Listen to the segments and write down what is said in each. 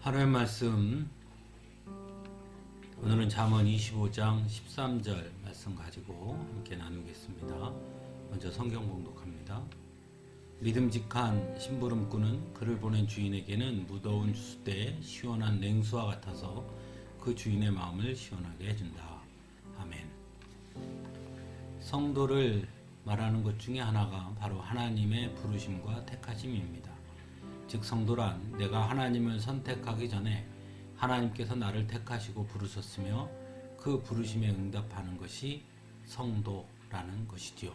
하루의 말씀, 오늘은 잠언 25장 13절 말씀 가지고 함께 나누겠습니다. 먼저 성경 봉독합니다. 믿음직한 심부름꾼은 그를 보낸 주인에게는 무더운 주수대에 시원한 냉수와 같아서 그 주인의 마음을 시원하게 해준다. 아멘. 성도를 말하는 것 중에 하나가 바로 하나님의 부르심과 택하심입니다. 즉 성도란 내가 하나님을 선택하기 전에 하나님께서 나를 택하시고 부르셨으며 그 부르심에 응답하는 것이 성도라는 것이지요.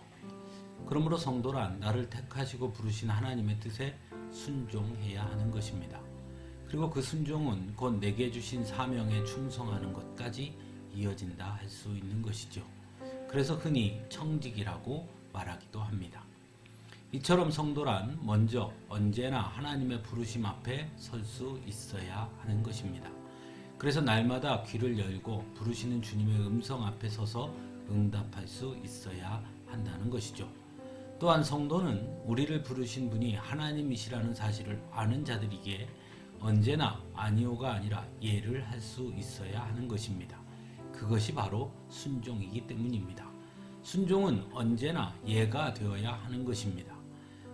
그러므로 성도란 나를 택하시고 부르신 하나님의 뜻에 순종해야 하는 것입니다. 그리고 그 순종은 곧 내게 주신 사명에 충성하는 것까지 이어진다 할 수 있는 것이죠. 그래서 흔히 청직이라고 말하기도 합니다. 이처럼 성도란 먼저 언제나 하나님의 부르심 앞에 설 수 있어야 하는 것입니다. 그래서 날마다 귀를 열고 부르시는 주님의 음성 앞에 서서 응답할 수 있어야 한다는 것이죠. 또한 성도는 우리를 부르신 분이 하나님이시라는 사실을 아는 자들이기에 언제나 아니오가 아니라 예를 할 수 있어야 하는 것입니다. 그것이 바로 순종이기 때문입니다. 순종은 언제나 예가 되어야 하는 것입니다.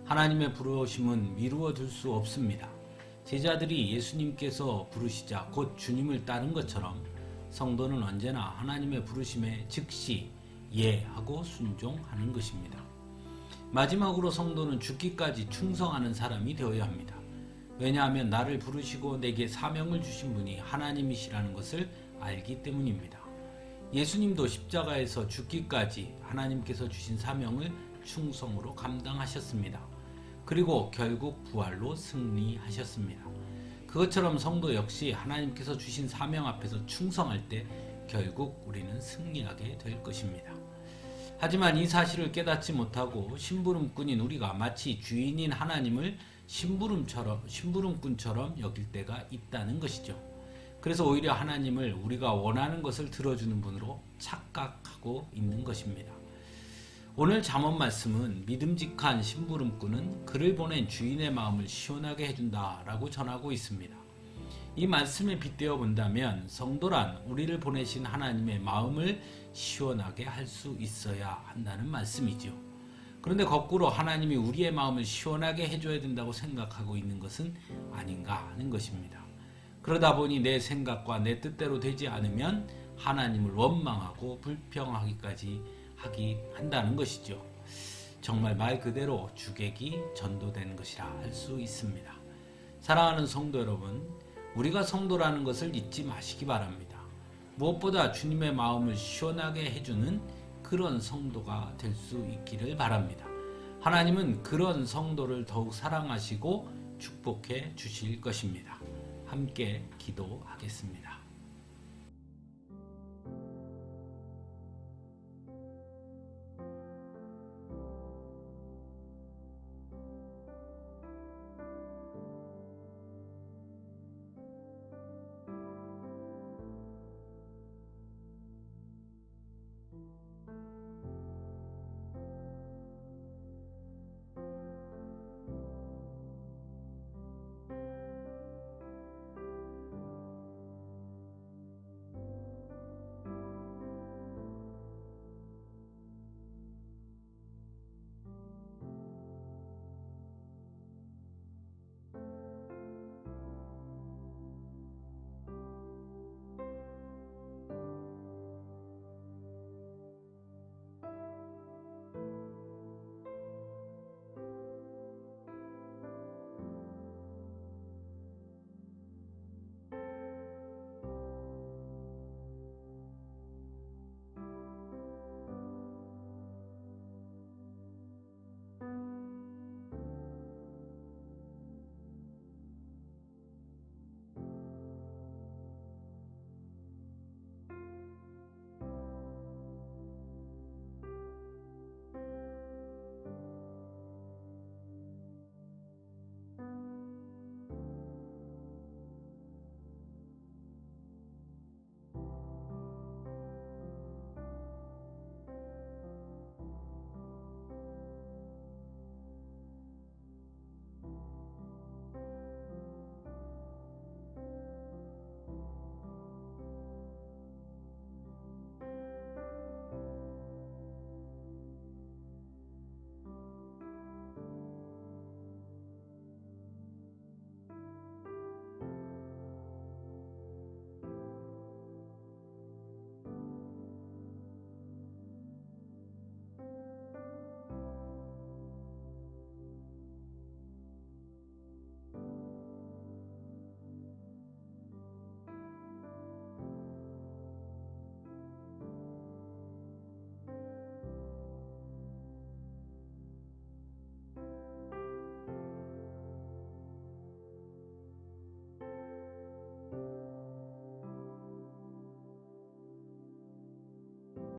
하나님의 부르심은 미루어 둘 수 없습니다. 제자들이 예수님께서 부르시자 곧 주님을 따른 것처럼 성도는 언제나 하나님의 부르심에 즉시 예하고 순종하는 것입니다. 마지막으로 성도는 죽기까지 충성하는 사람이 되어야 합니다. 왜냐하면 나를 부르시고 내게 사명을 주신 분이 하나님이시라는 것을 알기 때문입니다. 예수님도 십자가에서 죽기까지 하나님께서 주신 사명을 충성으로 감당하셨습니다. 그리고 결국 부활로 승리하셨습니다. 그것처럼 성도 역시 하나님께서 주신 사명 앞에서 충성할 때 결국 우리는 승리하게 될 것입니다. 하지만 이 사실을 깨닫지 못하고 심부름꾼인 우리가 마치 주인인 하나님을 심부름꾼처럼 여길 때가 있다는 것이죠. 그래서 오히려 하나님을 우리가 원하는 것을 들어주는 분으로 착각하고 있는 것입니다. 오늘 잠언 말씀은 믿음직한 심부름꾼은 그를 보낸 주인의 마음을 시원하게 해준다 라고 전하고 있습니다. 이 말씀에 빗대어 본다면 성도란 우리를 보내신 하나님의 마음을 시원하게 할 수 있어야 한다는 말씀이죠. 그런데 거꾸로 하나님이 우리의 마음을 시원하게 해줘야 된다고 생각하고 있는 것은 아닌가 하는 것입니다. 그러다 보니 내 생각과 내 뜻대로 되지 않으면 하나님을 원망하고 불평하기까지 한다는 것이죠. 정말 말 그대로 주객이 전도된 것이라 할 수 있습니다. 사랑하는 성도 여러분, 우리가 성도라는 것을 잊지 마시기 바랍니다. 무엇보다 주님의 마음을 시원하게 해주는 그런 성도가 될 수 있기를 바랍니다. 하나님은 그런 성도를 더욱 사랑하시고 축복해 주실 것입니다. 함께 기도하겠습니다.